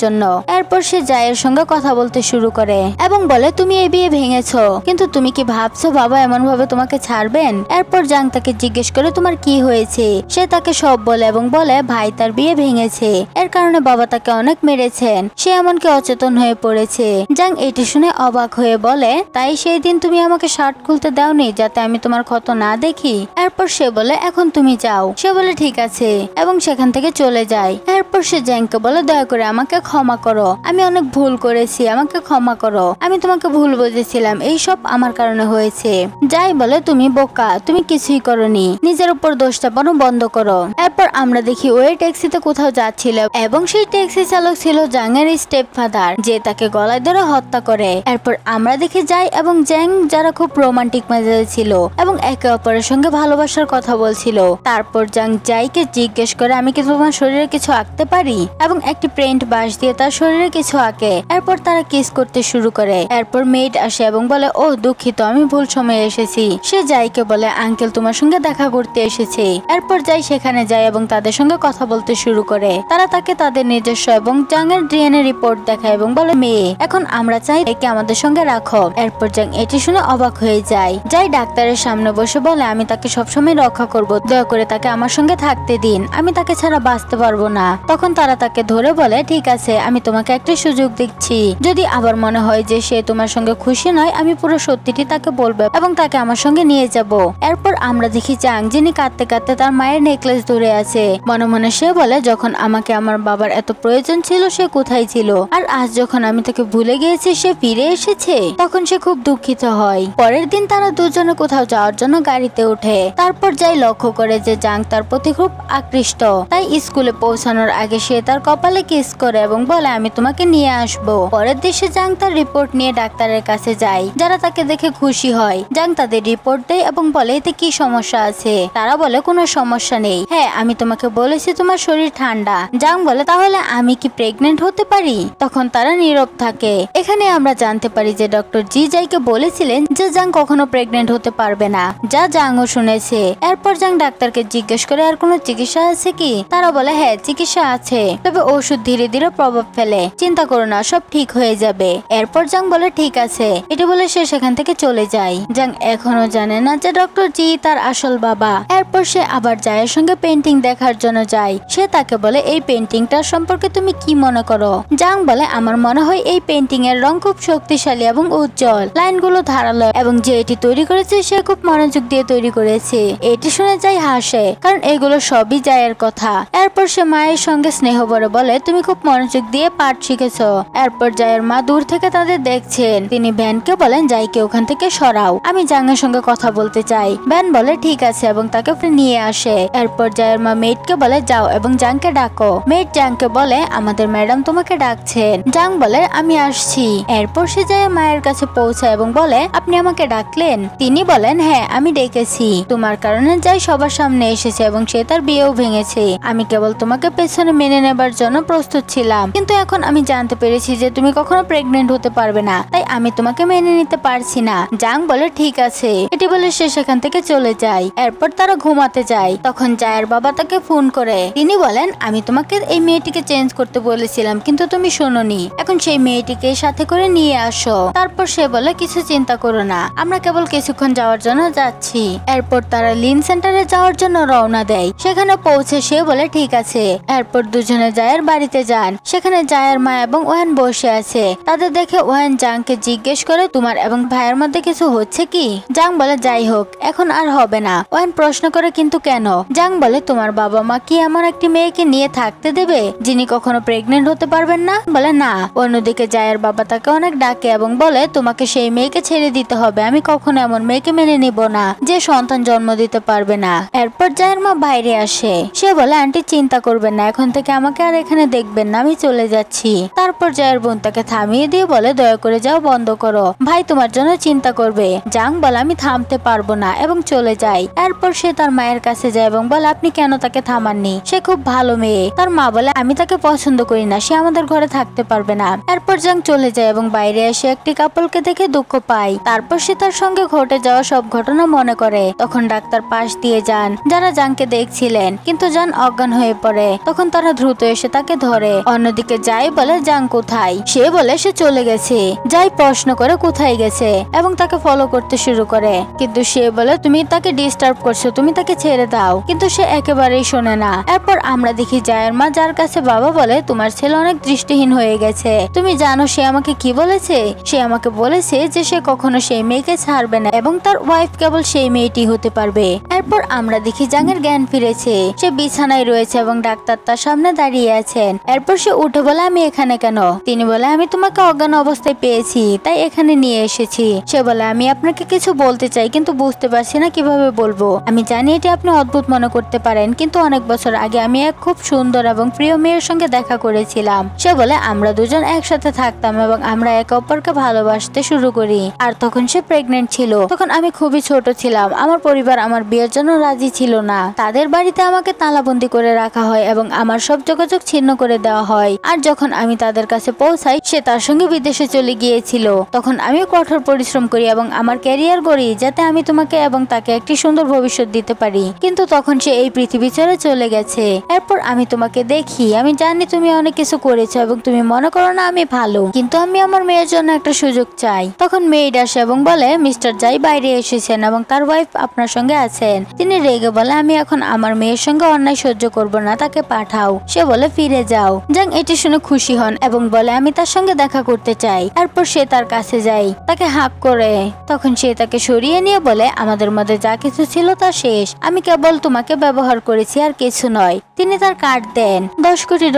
জন্য। এরপর সে জায়ের সঙ্গে কথা বলতে শুরু করে এবং বলে তুমি এই বিয়ে ভেঙেছো, কিন্তু তুমি কি ভাবছো বাবা এমন ভাবে তোমাকে ছাড়বেন। এরপর জাং তাকে জিজ্ঞেস করে তোমার কি হয়েছে। সে তাকে সব বলে এবং বলে ভাই তার বিয়ে ভেঙেছে, এর কারণে বাবা তাকে অনেক মেরেছেন, সে এমনকি অচেতন হয়ে পড়েছে। জাং এটি শুনে অবাক হয়ে বলে তাই সেই দিন তুমি আমাকে শার্ট খুলতে দাওনি যাতে আমি তোমার ক্ষত না দেখি। এরপর সে বলে এখন তুমি যাও। সে বলে ঠিক আছে এবং সেখান থেকে চলে যায়। এরপর সে জাংকে বলে দয়া করে আমাকে ক্ষমা করো, আমি অনেক ভুল করেছি, আমাকে ক্ষমা করো, আমি তোমাকে ভুল বুঝেছিলাম, এই সব আমার কারণে হয়েছে। যাই বলে তুমি বোকা, তুমি কিছুই করনি, নিজের উপর দোষ চাপানো বন্ধ করো। এরপর আমরা দেখি ওই ট্যাক্সিতে কোথাও যাচ্ছিল এবং সেই ট্যাক্সি চালক ছিল জাংয়ের স্টেপ ফাদার, যে তাকে গলায় ধরে হত্যা করে। এরপর আমরা দেখি যাই এবং জ্যাং যারা খুব রোমান্টিক মেজাজে ছিল এবং একে অপরের সঙ্গে ভালোবাসার কথা বলছিল। তারপর জাং জাইকে জিজ্ঞেস করে আমি কি তোমার শরীরে কিছু আঁকতে পারি এবং একটি পেইন্ট বাস দিয়ে তার শরীরে কিছু আঁকে। এরপর তারা কিস করতে শুরু করে। এরপর মেড আসে এবং বলে ও দুঃখিত আমি ভুল সময়ে এসেছি। সে জাইকে বলে আঙ্কেল তোমার সঙ্গে দেখা করতে এসেছে। এরপর যাই সেখানে যায় এবং তাদের সঙ্গে কথা বলতে শুরু করে। তারা তাকে তাদের নিজস্ব এবং জাংয়ের ডিএনএ রিপোর্ট দেখায় এবং বলে মেয়ে এখন আমরা চাই একে আমাদের সঙ্গে রাখো। এরপর জাং এটি শুনে অবাক হয়ে যায়। যাই ডাক্তারের সামনে বসে বলে আমি তাকে সবসময় রক্ষা করব, দয়া করে তাকে আমার সঙ্গে থাকতে দিন, আমি তাকে ছাড়া বাঁচতে পারবো না। তখন তারা তাকে ধরে বলে ঠিক আছে আমি তোমাকে একটা সুযোগ দিচ্ছি, যদি আবার মনে হয় যে সে তোমার সঙ্গে খুশি নয় আমি পুরো সত্যিটি তাকে বলবো এবং তাকে আমার সঙ্গে নিয়ে যাব। এরপর আমরা দেখি জাং যিনি কাঁদতে কাঁদতে তার মায়ের নেকলেস ধরে আছে। মনে মনে সে বলে যখন আমাকে আমার বাবার এত প্রয়োজন ছিল সে কোথায় ছিল, আর আজ যখন আমি তাকে ভুলে গিয়েছি সে ফিরে এসেছে। তখন সে খুব দুঃখিত হয়। পরের দিন তারা দুজনে কোথাও যাওয়ার জন্য গাড়িতে ওঠে। তারপর যাই লক্ষ্য করে যে জাং তার প্রতি খুব আকৃষ্ট, তাই স্কুলে পৌঁছানোর আগে সে তার কপালে কিস করে এবং বলে আমি তোমাকে নিয়ে আসবো। পরের দেশে জাং তার রিপোর্ট নিয়ে ডাক্তারের কাছে যায়, যারা তাকে দেখে খুশি হয়। জাং তাদের রিপোর্ট দেয় এবং বলে এতে কি সমস্যা আছে। তারা বলে কোনো সমস্যা নেই, হ্যাঁ আমি তোমাকে বলেছি তোমার শরীর ঠান্ডা। জাং বলে তাহলে আমি কি প্রেগনেন্ট হতে পারি। তখন তারা নীরব থাকে। এখানে আমরা জানতে পারি যে ডক্টর জি জাইকে বলেছিলেন যে জাং কখনো প্রেগনেন্ট হতে পারবে না, যা জাংও শুনেছে। এরপর জাং ডাক্তারকে জিজ্ঞেস করে আর কোনো চিকিৎসা আছে কি। তারা বলে হ্যাঁ চিকিৎসা আছে, তবে ওষুধ ধীরে ধীরে প্রভাব ফেলে, চিন্তা করো না সব ঠিক হয়ে যাবে। এরপর জাং বলে ঠিক আছে, এটি বলে সে সেখান থেকে চলে যায়। জাং এখনো জানে না যে ডক্টর জি তার আসল বাবা। এরপর সে আবার জায়ের সঙ্গে পেন্টিং দেখার জন্য যায়। সে তাকে বলে এই পেন্টিংটা সম্পর্কে তুমি কি মনে করো। জাং বলে আমার মনে হয় এই পেন্টিং এর রং খুব শক্তিশালী এবং উজ্জ্বল, লাইনগুলো ধারালো এবং যে এটি তৈরি করেছে সে খুব মনোযোগ দিয়ে তৈরি করেছে। এটি শুনে যাই হাসে, কারণ এগুলো সবই জায়ের কথা। এরপর সে মায়ের সঙ্গে স্নেহ ভরে বলে তুমি খুব মনোযোগ দিয়ে পাঠ শিখেছো। এরপর জায়ের মা দূর থেকে তাদের দেখছেন। তিনি ভ্যানকে বলেন জাইকে ওখান থেকে সরাও, আমি জাংয়ের সঙ্গে কথা বলতে চাই। ভ্যান বলে ঠিক আছে এবং তাকে নিয়ে আসে। এরপর জায়ের মা মেয়েটকে বলে যাও এবং জাংকে ডাকো। মেয়েট জাংকে বলে আমাদের ম্যাডাম তোমাকে ডাকছেন। জাং বলে আমি আসছি। এরপর সে জায়ের মায়ের কাছে পৌঁছায় এবং বলে আপনি আমাকে ডাকলেন। তিনি বলেন হ্যাঁ আমি ডেকেছি, তোমার কারণে যাই সবার সামনে এসেছে এবং সে তার বিয়েও ভেঙেছে। আমি কেবল তোমাকে পেছনে মেনে নেবার জন্য প্রস্তুত ছিলাম, কিন্তু এখন আমি জানতে পেরেছি যে তুমি কখনো প্রেগনেন্ট হতে পারবে না, তাই আমি তোমাকে মেনে নিতে পারছি না। জাং বলে ঠিক আছে। এটি বলে সে সেখান থেকে চলে যায়। এরপর তারা ঘুমাতে যায়। তখন জায়ের বাবা তাকে ফোন করে। তিনি বলেন আমি তোমাকে এই মেয়েটিকে চেঞ্জ করতে বলেছিলাম কিন্তু তুমি শোনোনি, এখন সেই মেয়েটিকে সাথে করে নিয়ে আসো। তারপর সে বলে কিছু চিন্তা করো না, আমরা কেবল কিছুক্ষণ যাওয়ার জন্য যাচ্ছি। এরপর তারা লিন সেন্টারে যাওয়ার জন্য রওনা দেয়। সেখানে পৌঁছে সে বলে ঠিক আছে। এরপর দুজনে জায়ের বাড়িতে যান। সেখানে জায়ের মা এবং ওয়ান বসে আছে। তাদের দেখে ওয়ান জাংকে জিজ্ঞেস করে তোমার এবং ভাইয়ের মধ্যে কিছু হচ্ছে কি। জাং বলে যাই হোক এখন আর হবে না। ওয়ান প্রশ্ন করে কিন্তু কেন। জাং বলে তোমার বাবা মা কি আমার একটি মেয়েকে নিয়ে থাকতে দেবে যিনি কখনো প্রেগনেন্ট হতে পারবেন না। বলে না। অন্যদিকে জায়ের বাবা তাকে অনেক ডাকে এবং বলে তোমাকে সেই মেয়েকে ছেড়ে দিতে হবে, আমি কখনো এমন মেয়েকে মেনে নিব না যে সন্তান জন্ম দিতে পারবে না। এরপর জায়ের মা বাইরে আসে। সে বলে আন্টি চিন্তা করবেন না, এখন থেকে আমাকে আর এখানে দেখবেন না, আমি চলে যাচ্ছি। তারপর জায়ের বোন তাকে থামিয়ে দিয়ে বলে দয়া করে যাও, বন্ধ করো, ভাই তোমার জন্য চিন্তা করবে। জাং বলে আমি থামতে পারবো না এবং চলে যায়। এরপর সে তার মায়ের কাছে যায় এবং বলে আপনি কেন তাকে থামাননি, সে খুব ভালো মেয়ে। তার মা বলে আমি তাকে পছন্দ করি না, সে আমাদের ঘরে থাকতে পারবে না। এরপর জাং চলে যায় এবং বাইরে এসে একটি কাপলকে দেখে দুঃখ পায়। তারপর সে তার সঙ্গে ঘটে যাওয়া সব ঘটনা মনে করে। তখন ডাক্তার পাশ দিয়ে যান, যারা জাংকে দেখছিলেন, কিন্তু জান অজ্ঞান হয়ে পড়ে। তখন তারা দ্রুত এসে তাকে ধরে। অন্যদিকে যাই বলে জাং কোথায়, সে বলে সে চলে গেছে। যাই প্রশ্ন করে কোথায় গেছে এবং তাকে ফলো করতে শুরু করে, কিন্তু সে বলে তুমি তাকে ডিস্টার্ব করছো, তুমি তাকে ছেড়ে দাও। কিন্তু সে একেবারেই শোনে না। এরপর আমরা দেখি জায়ের মা, যার কাছে বাবা বলে তোমার ছেলে অনেক দৃষ্টিহীন হয়ে গেছে। তুমি জানো সে আমাকে কি বলেছে? সে আমাকে বলেছে যে সে কখনো সেই মেয়েকে ছাড়বে না এবং তার ওয়াইফ কেবল সেই মেয়েটি হতে পারবে। এরপর আমরা দেখি জাঙের জ্ঞান ফিরেছে। সে বিছানায় রয়েছে এবং ডাক্তার তার সামনে দাঁড়িয়ে আছেন। এরপর সে উঠে বলে আমি এখানে কেন? তিনি বলে আমি তোমাকে অজ্ঞান অবস্থায় পেয়েছি, তাই এখানে নিয়ে এসেছি। সে বলে আমি আপনাকে কিছু বলতে চাই, কিন্তু বুঝতে পারছি না কিভাবে বলবো। আমি জানি এটি আপনি অদ্ভুত মনে করতে পারেন, কিন্তু অনেক বছর আগে আমি এক খুব সুন্দর এবং প্রিয় মেয়ের সঙ্গে দেখা করেছিলাম। সে বলে আমরা দুজন একসাথে থাকতাম এবং আমরা একে অপরকে ভালোবাসতে শুরু করি। আর তখন সে প্রেগনেন্ট ছিল। তখন আমি খুবই ছোট ছিলাম। আমার পরিবার আমার বিয়ের জন্য রাজি ছিল না। তাদের বাড়িতে আমাকে তালাবন্দি করে রাখা হয় এবং আমার সব যোগাযোগ ছিন্ন করে দেওয়া হয়। আর যখন আমি তাদের কাছে পৌঁছাই, সে তার সঙ্গে বিদেশে চলে গিয়েছিল। তখন আমি কঠোর পরিশ্রম করি এবং আমার ক্যারিয়ার গড়ি, যাতে আমি তোমাকে এবং তাকে একটি সুন্দর ভবিষ্যৎ দিতে পারি। কিন্তু তখন সে এই পৃথিবী ছেড়ে চলে গেছে। এরপর আমি তোমাকে দেখি। আমি জানি তুমি অনেক কিছু করেছো এবং তুমি মনে করো না আমি ভালো, কিন্তু আমি আমার মেয়ের জন্য একটা সুযোগ চাই। তখন মেয়েড আসে এবং বলে মিস্টার জাই বাইরে এসেছেন এবং তার ওয়াইফ আপনার সঙ্গে আছেন। তিনি রেগে বলে আমি এখন আমার মেয়ের সঙ্গে অন্যায় সহ্য করব না, তাকে পাঠাও। সে বলে ফিরে যাও। জাং এটি শুনে খুশি হন এবং বলে আমি তার সঙ্গে দেখা করতে চাই। এরপর সে তার কাছে যায়, তাকে হাক করে। তখন সে তাকে সরিয়ে নিয়ে বলে আমাদের মধ্যে যা কিছু ছিল তা শেষ। আমি কেবল তোমাকে ব্যবহার করেছি, আর কিছু নয়। তিনি তার কার্ড দেন। $10 কোটি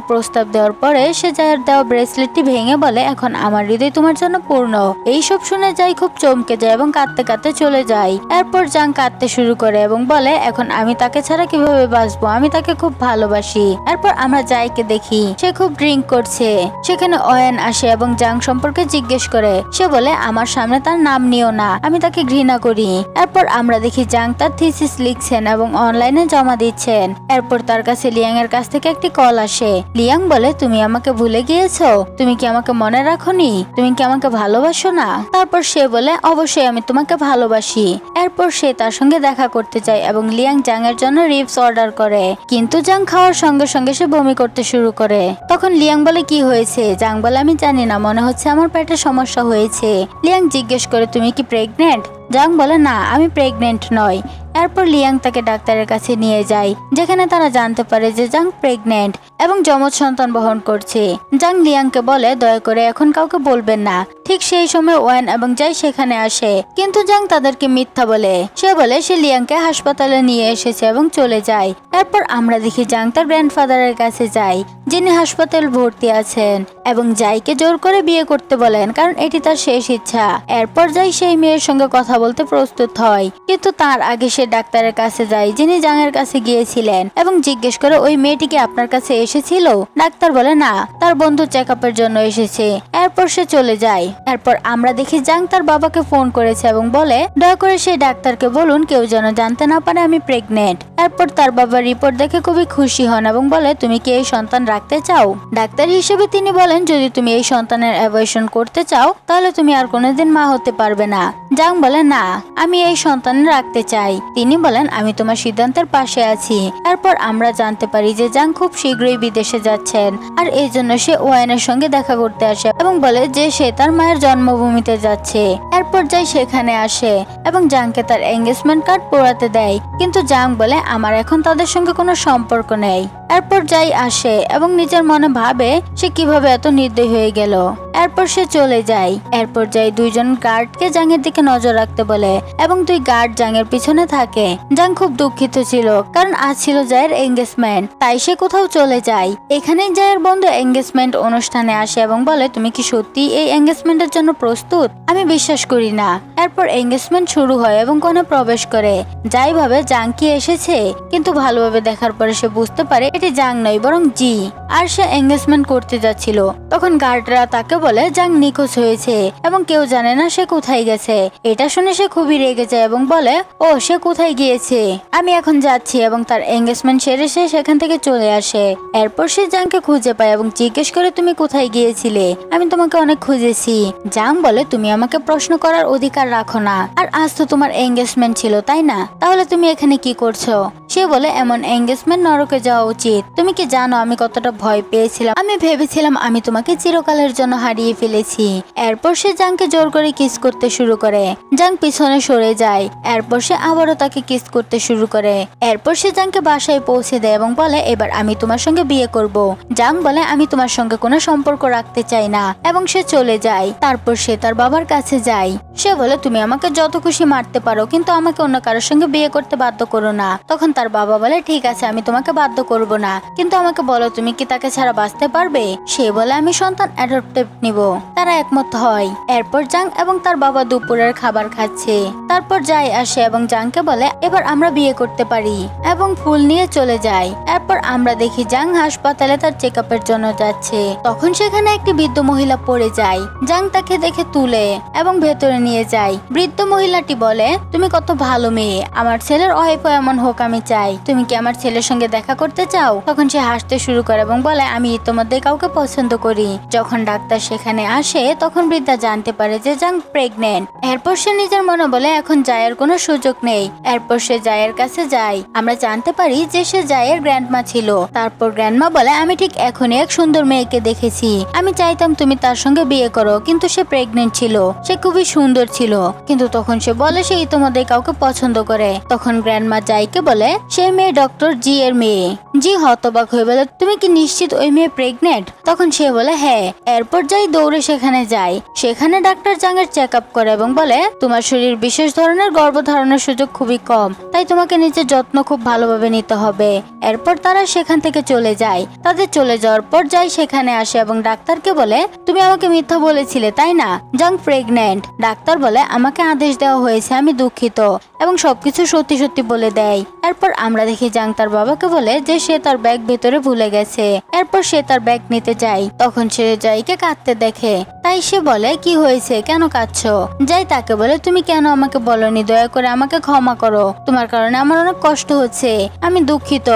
প্রস্তাব দেওয়ার পরে সে জায়ের দেওয়া ব্রেসলেটটি ভেঙে বলে এখন আমার হৃদয় তোমার জন্য পূর্ণ। এইসব শুনে যাই খুব চমকে যায় এবং কাঁদতে কাঁদতে চলে যায়। এরপর জাং কাঁদতে শুরু করে এবং বলে এখন আমি তাকে ছাড়া কিভাবে বাঁচবো, আমি তাকে খুব ভালোবাসি। এরপর আমরা জাইকে দেখি, সে খুব ড্রিঙ্ক করছে। সেখানে ওয়েন আসে এবং জাং সম্পর্কে জিজ্ঞেস করে। সে বলে আমার সামনে তার নাম নিও না, আমি তাকে ঘৃণা করি। এরপর আমরা দেখি জাং তার থিসিস লিখছেন এবং অনলাইনে জমা দিচ্ছেন। এরপর তার কাছে লিয়াং এর কাছ থেকে একটি কল আসে। লিয়াং বলে তুমি আমাকে ভুলে গিয়েছো? তুমি কি আমাকে মনে রাখোনি? তুমি কি আমাকে ভালোবাসো না? তারপর সে বলে অবশ্যই আমি তোমাকে ভালোবাসি। এরপর সে তার সঙ্গে দেখা করতে যায় এবং লিয়াং জাং এর জন্য রিপস অর্ডার করে, কিন্তু জাং খাওয়ার সঙ্গে সঙ্গে সে বমি করতে শুরু করে। তখন লিয়াং বলে কি হয়েছে? জাং বলে আমি জানি না, মনে হচ্ছে আমার পেটে সমস্যা হয়েছে। লিয়াং জিজ্ঞেস করে তুমি কি প্রেগনেন্ট? জাং বলে না, আমি প্রেগনেন্ট নই। এরপর লিয়াং তাকে ডাক্তারের কাছে নিয়ে যায়, যেখানে তারা জানতে পারে যে জাং প্রেগনেন্ট এবং যমজ সন্তান বহন করছে। জাং লিয়াংকে বলে দয়া করে এখন কাউকে বলবেন না। ঠিক সেই সময় ওয়েন এবং জাই সেখানে আসে, কিন্তু জাং তাদেরকে মিথ্যা বলে। সে বলে সে লিয়াংকে হাসপাতালে নিয়ে এসেছে এবং চলে যায়। এরপর আমরা দেখি জাং তার গ্র্যান্ডফাদারের কাছে যায়, যিনি হাসপাতাল ভর্তি আছেন, এবং জাইকে জোর করে বিয়ে করতে বলেন, কারণ এটি তার শেষ ইচ্ছা। এরপর জাই সেই মেয়ের সঙ্গে কথা বলতে প্রস্তুত হয়, কিন্তু তার আগে সে ডাক্তারের কাছে যায়, যিনি জাং এর কাছে গিয়েছিলেন, এবং জিজ্ঞেস করে ওই মেয়েটি কি আপনার কাছে এসেছিল? ডাক্তার বলে না, তার বন্ধু চেক আপের জন্য এসেছে। এরপর সে চলে যায়। এরপর আমরা দেখি জাং তার বাবাকে ফোন করেছে এবং বলে দয়া করে সেই ডাক্তারকে বলুন কেউ যেন জানতে না পারে আমি প্রেগনেন্ট। এরপর তার বাবা রিপোর্ট দেখে খুবই খুশি হন এবং বলে তুমি কি এই সন্তান রাখতে চাও? ডাক্তার হিসেবে তিনি বলেন যদি তুমি এই সন্তানের অ্যাবর্শন করতে চাও তাহলে তুমি আর কোনোদিন মা হতে পারবে না। জাং বলে না, আমি এই সন্তান রাখতে চাই। তিনি বলেন আমি তোমার সিদ্ধান্তের পাশে আছি। এরপর আমরা জানতে পারি যে জাং খুব শীঘ্রই বিদেশে যাচ্ছেন, আর এই জন্য সে ওয়েনের সঙ্গে দেখা করতে আসে এবং বলে যে সে তার মায়ের জন্মভূমিতে যাচ্ছে। এরপর যাই সেখানে আসে এবং জাংকে তার এঙ্গেজমেন্ট কার্ড পড়াতে দেয়, কিন্তু জাং বলে আমার এখন তাদের সঙ্গে কোনো সম্পর্ক নেই। এরপর যাই আসে এবং নিজের মনে ভাবে সে কিভাবে এত নির্দয় হয়ে গেল। এরপর সে চলে যায়। এরপর যাই দুইজন গার্ডকে জাংয়ের দিকে নজর রাখতে বলে এবং দুই গার্ড জাংয়ের পিছনে থাকে। জাং খুব দুঃখিত ছিল, কারণ আজ ছিল জায়ের এঙ্গেজমেন্ট, তাই সে কোথাও চলে যায়। এখানেই জায়ের বন্ধু এঙ্গেজমেন্ট অনুষ্ঠানে আসে এবং বলে তুমি কি সত্যি এই এঙ্গেজমেন্টের জন্য প্রস্তুত? আমি বিশ্বাস করি না। এরপর এঙ্গেজমেন্ট শুরু হয় এবং কোণে প্রবেশ করে। যাই ভাবে জাং কি এসেছে, কিন্তু ভালোভাবে দেখার পরে সে বুঝতে পারে এটি জাং নয় বরং জি। আর সে এঙ্গেজমেন্ট করতে যাচ্ছিল। তখন গার্ডরা তাকে বলে জাং নিখোঁজ হয়েছে এবং কেউ জানে না সে কোথায় গেছে। এটা শুনে সে খুবই রেগে যায় এবং বলে, ও সে কোথায় গিয়েছে, আমি এখন যাচ্ছি। এবং তার এঙ্গেজমেন্ট সেরে সে সেখান থেকে চলে আসে। এরপর সে জাংকে খুঁজে পায় এবং জিজ্ঞেস করে, তুমি কোথায় গিয়েছিলে, আমি তোমাকে অনেক খুঁজেছি। জাং বলে, তুমি আমাকে প্রশ্ন করার অধিকার রাখো না, আর আজ তো তোমার এঙ্গেজমেন্ট ছিল তাই না, তাহলে তুমি এখানে কি করছো? সে বলে, এমন এঙ্গেজমেন্ট নরকে যাওয়া উচিত। তুমি কি জানো আমি কতটা ভয় পেয়েছিলাম, আমি ভেবেছিলাম আমি তোমাকে চিরকালের জন্য হারিয়ে ফেলেছি। এরপর সে জাংকে জোর করে কিস করতে শুরু করে। জাং পিছনে সরে যায়। এরপর সে আবারও তাকে কিস করতে শুরু করে। এরপর সে জাংকে বাসায় পৌঁছে দেয় এবং বলে, এবার আমি তোমার সঙ্গে বিয়ে করব। জাং বলে, আমি তোমার সঙ্গে কোনো সম্পর্ক রাখতে চাই না, এবং সে চলে যায়। তারপর সে তার বাবার কাছে যায়। সে বলে, তুমি আমাকে যত খুশি মারতে পারো, কিন্তু আমাকে অন্য কারোর সঙ্গে বিয়ে করতে বাধ্য করো না। তখন তার বাবা বলে, ঠিক আছে আমি তোমাকে বাধ্য করব না, কিন্তু আমাকে বলো তুমি কি তাকে ছাড়া বাঁচতে পারবে? সে বলে, আমি সন্তান অ্যাডপ্টেড নিব। তারা একমত হয়। এরপর জাং এবং তার বাবা দুপুরের খাবার খাচ্ছে। তারপর যাই আসে এবং জাংকে বলে, এবার আমরা বিয়ে করতে পারি, এবং ফুল নিয়ে চলে যায়। এরপর আমরা দেখি জাং হাসপাতালে তার চেক আপের জন্য যাচ্ছে। তখন সেখানে একটি বৃদ্ধ মহিলা পড়ে যায়। জাং তাকে দেখে তুলে এবং ভেতরে নিয়ে যায়। বৃদ্ধ মহিলাটি বলে, তুমি কত ভালো মেয়ে, আমার ছেলের ওয়াইফও এমন হোক আমি চাই। তুমি কি আমার ছেলের সঙ্গে দেখা করতে চাও? তখন সে হাসতে শুরু করে এবং বলে, আমি ইতোমধ্যে কাউকে পছন্দ করি। যখন ডাক্তার সেখানে আসে তখন বৃদ্ধা জানতে পারে যে জাং প্রেগনেন্ট। এরপর সে নিজের মনে বলে, এখন জায়ের কোনো সুযোগ নেই। এরপর সে জায়ের কাছে যায়। আমরা জানতে পারি যে সে জায়ের গ্র্যান্ডমা ছিল। তারপর গ্র্যান্ডমা বলে, আমি ঠিক এখনই এক সুন্দর মেয়েকে দেখেছি, আমি চাইতাম তুমি তার সঙ্গে বিয়ে করো, কিন্তু সে প্রেগনেন্ট ছিল, সে খুবই সুন্দর ছিল। কিন্তু তখন সে বলে সে ইতোমধ্যে কাউকে পছন্দ করে। তখন গ্র্যান্ডমা জাইকে বলে, সেই মেয়ে ডক্টর জি এর মেয়ে। জি হতবাক হয়ে বলে, তুমি কি নিশ্চিত ওই মেয়ে প্রেগনেন্ট? তখন সে বলে, হ্যাঁ। এরপর যাই দৌড়ে সেখানে যায়। সেখানে ডাক্তার জাং এর চেক আপ করে এবং বলে, তোমার শরীর বিশেষ ধরনের গর্ভধারণের সুযোগ খুবই কম, তাই তোমাকে নিজের যত্ন খুব ভালোভাবে নিতে হবে। এরপর তারা সেখান থেকে চলে যায়। তাদের চলে যাওয়ার পর যাই সেখানে আসে এবং ডাক্তারকে বলে, তুমি আমাকে মিথ্যা বলেছিলে তাই না, জাং প্রেগনেন্ট। ডাক্তার বলে, আমাকে আদেশ দেওয়া হয়েছে, আমি দুঃখিত, এবং সবকিছু সত্যি সত্যি বলে দেয়। এরপর আমরা দেখি জাং তার বাবাকে বলে যে সে তার ব্যাগ ভেতরে ভুলে গেছে। এরপর সে তার ব্যাগ নিতে যায়। তখন সে জাইকে কাঁদতে দেখে, তাই সে বলে, কি হয়েছে, কেন কাঁদছো? যাই তাকে বলে, তুমি কেন আমাকে বলনি, দয়া করে আমাকে ক্ষমা করো, তোমার কারণে আমার অনেক কষ্ট হচ্ছে, আমি দুঃখিত।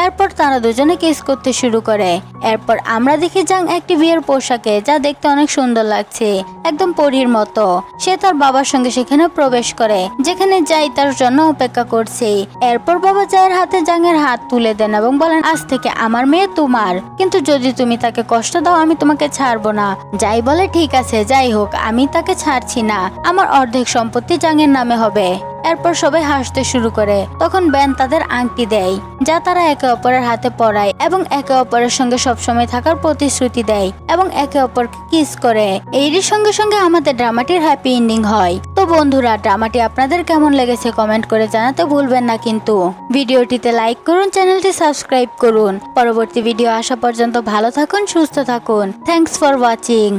এরপর তারা দুজনে কিস করতে শুরু করে। এরপর আমরা দেখি জাং একটি বিয়ের পোশাকে, যা দেখতে অনেক সুন্দর লাগছে, একদম পরীর মতো। সে তার বাবার সঙ্গে সেখানে প্রবেশ করে, যেখানে যাই তার জন্য অপেক্ষা করছে। এরপর বাবা জায়ের হাতে জাং এর হাত তুলে দেন এবং বলেন, আজ থেকে আমার মেয়ে তোমার, কিন্তু যদি তুমি তাকে কষ্ট দাও আমি তোমাকে ছাড়বো না। যাই বলে, ঠিক আছে, যাই হোক আমি তাকে ছাড়ছি না, আমার অর্ধেক সম্পত্তি জাং এর নামে হবে। এরপর সবাই হাসতে শুরু করে। তখন ব্যান তাদের আংটি দেয়, যা তারা একে অপরের হাতে পরায় এবং একে অপরের সঙ্গে সবসময় থাকার প্রতিশ্রুতি দেয় এবং একে অপরকে কিস করে। এরই সঙ্গে সঙ্গে আমাদের ড্রামাটির হ্যাপি এন্ডিং হয়। তো বন্ধুরা, ড্রামাটি আপনাদের কেমন লেগেছে কমেন্ট করে জানাতে ভুলবেন না কিন্তু। ভিডিওটিতে লাইক করুন, চ্যানেলটি সাবস্ক্রাইব করুন। পরবর্তী ভিডিও আসা পর্যন্ত ভালো থাকুন, সুস্থ থাকুন। Thanks for watching.